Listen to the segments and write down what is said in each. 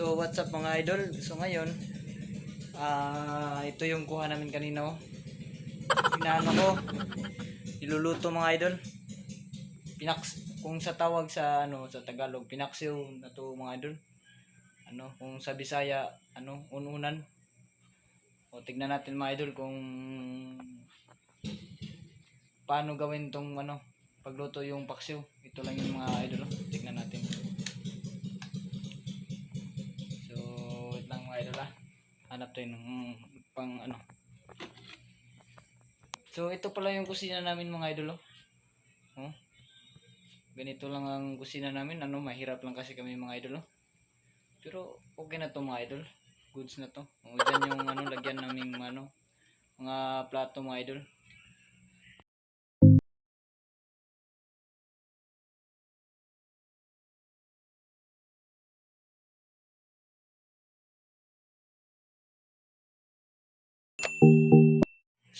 So what's up mga idol? So ngayon, ito yung kuha namin kanina oh. Inaano ko, niluluto mga idol. Kung sa tawag sa sa Tagalog, pinaksiw na to mga idol. Kung sa Bisaya, ununan. O tignan natin mga idol kung paano gawin tong pagluto yung paksiw. Ito lang yung mga idol oh. Tignan natin. So wait lang mga idol ah. Hanap tayo ng pang So ito pala yung kusina namin mga idol oh. Ganito lang ang kusina namin. Mahirap lang kasi kami mga idol oh. Pero okay na to mga idol. Goods na to. Diyan yung lagyan namin mga plato mga idol.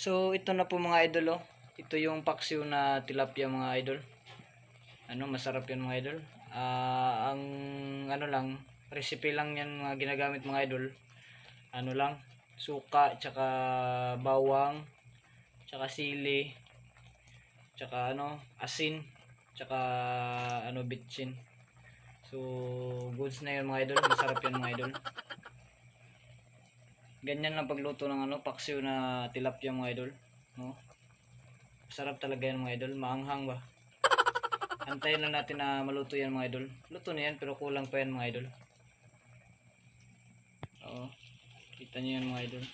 So ito na po mga idol oh. Ito yung paksiw na tilapia mga idol. Masarap yan mga idol. Ang lang, recipe lang yan mga ginagamit mga idol. Lang, suka, tsaka bawang, tsaka sili, tsaka asin, tsaka bitchin. So goods na yun mga idol. Masarap yan mga idol. Ganyan lang pagluto ng paksiw na tilapia mga idol. Masarap talaga yan mga idol. Maanghang ba? Antayin lang natin na maluto yan mga idol. Luto na yan pero kulang pa yan mga idol. Kita nyo yan mga idol.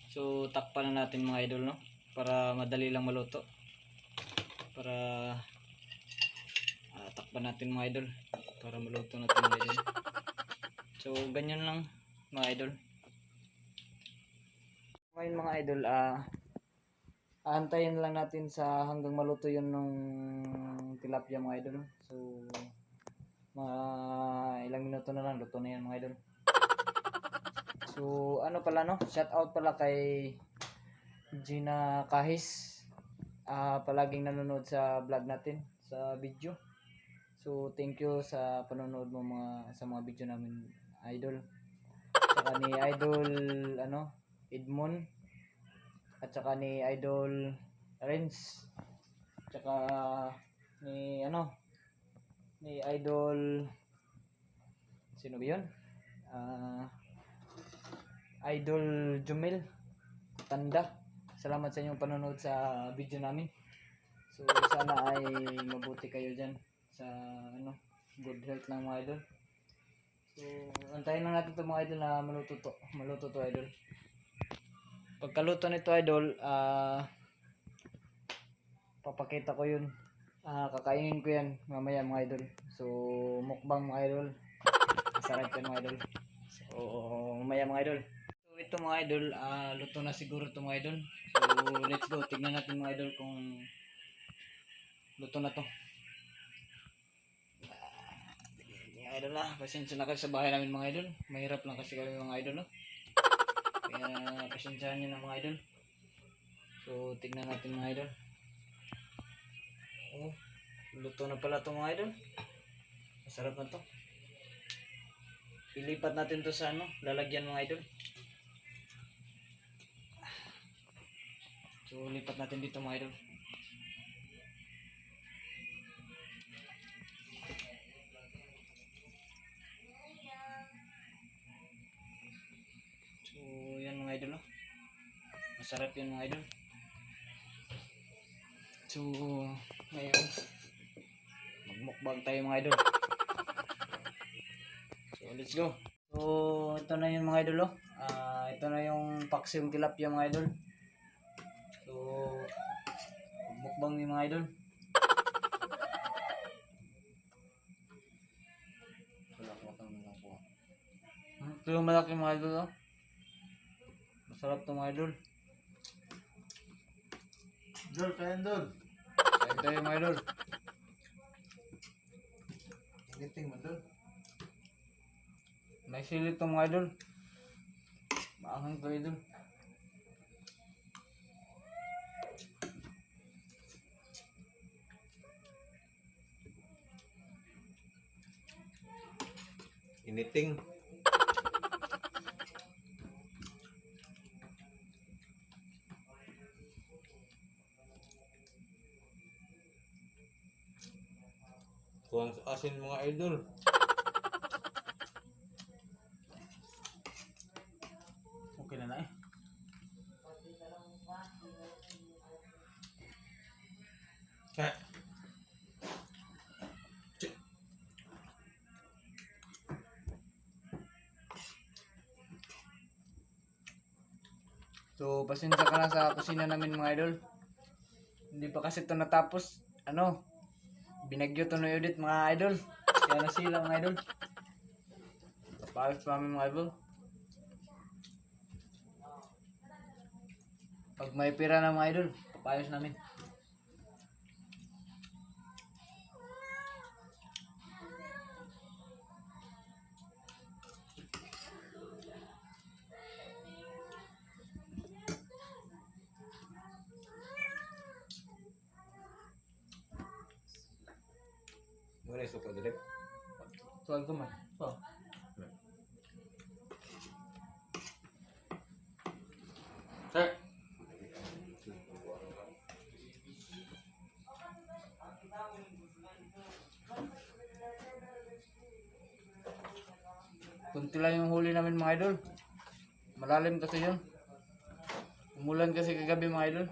So takpan na natin mga idol para madali lang maluto. Para takpan natin mga idol. Para maluto natin mga idol. So ganyan lang mga idol. Ngayon mga idol, aantayin lang natin sa hanggang maluto yun nung tilapia mga idol. So mga ilang minuto na lang luto na yan mga idol. So pala shout out pala kay Gina Kahis, palaging nanonood sa vlog natin, sa video. So thank you sa panonood mo sa mga video namin idol. Saka ni idol Edmond, at saka ni idol Renz, saka ni idol, sino ba yun? Idol Jumel Tanda. Salamat sa inyong panonood sa video namin. So sana ay mabuti kayo dyan sa good health ng mga idol. So antayin lang natin ito mga idol na maluto to idol. Pagkaluto nito idol, papakita ko yun. Kakainin ko yan mamaya mga idol. So mukbang mga idol. Masarap yan mga idol. So mamaya mga idol. So ito mga idol, luto na siguro ito mga idol. So let's go. Tignan natin mga idol kung luto na to. Idol pasensya na kayo sa bahay namin mga idol. Mahirap lang kasi kami mga idol kaya pasensyahan nyo na mga idol. So tignan natin mga idol. Luto na pala ito mga idol. Masarap na to. Ilipat natin to sa lalagyan mga idol. So lipat natin dito mga idol. So yan mga idol masarap yan mga idol. So ngayon magmukbang tayo mga idol. So let's go. So ito na yung mga idol ito na yung paksiw tilapia mga idol. So mukbang ni mga idol. Ito yung malaki mga idol masarap to mga idol. Dol, kain dol. Kain tayo mga idol. Giting mo dol. May silit to mga idol. Maanghang to idol. Initing. Kulang sa asin mga idol. Okay na eh. Ha. So, pasensya ka na sa kusina namin mga idol. Hindi pa kasi ito natapos. Ano? Binagyo to ni Edit mga idol. Kaya nasila mga idol. Papalos pa kami mga idol. Pag may pira na mga idol, papayos namin. Muna suka direk. Tuwag ko man. Oh. Sir. Kunti lang yung huli namin mga idol. Malalim kasi yun. Umulan kasi kagabi mga idol.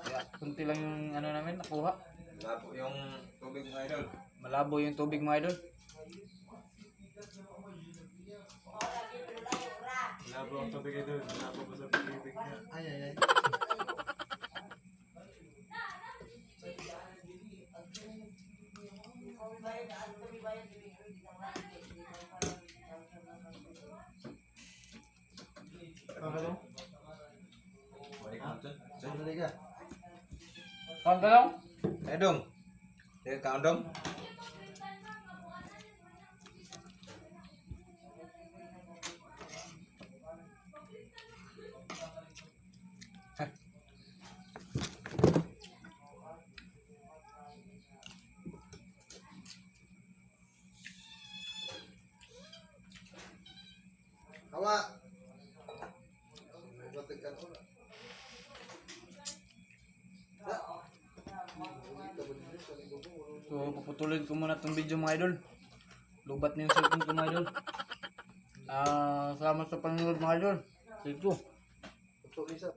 Kaya kunti lang yung ano namin nakuha. Labo yung tubig mga idol. Malabo yung tubig mga idol. Labo ang tubig idol. Labo pa sa tubig niya. Ay, ay, ay. Ano to? Balik mo dyan. Sandali ka. Pag lang. Dong. Teka kaon dong. Hawa! Batik ka na. So, puputulin ko muna itong video mga idol. Lubat na yung cellphone ko mga idol. Salamat sa panonood mga idol. Sige ko. Tutuloy sa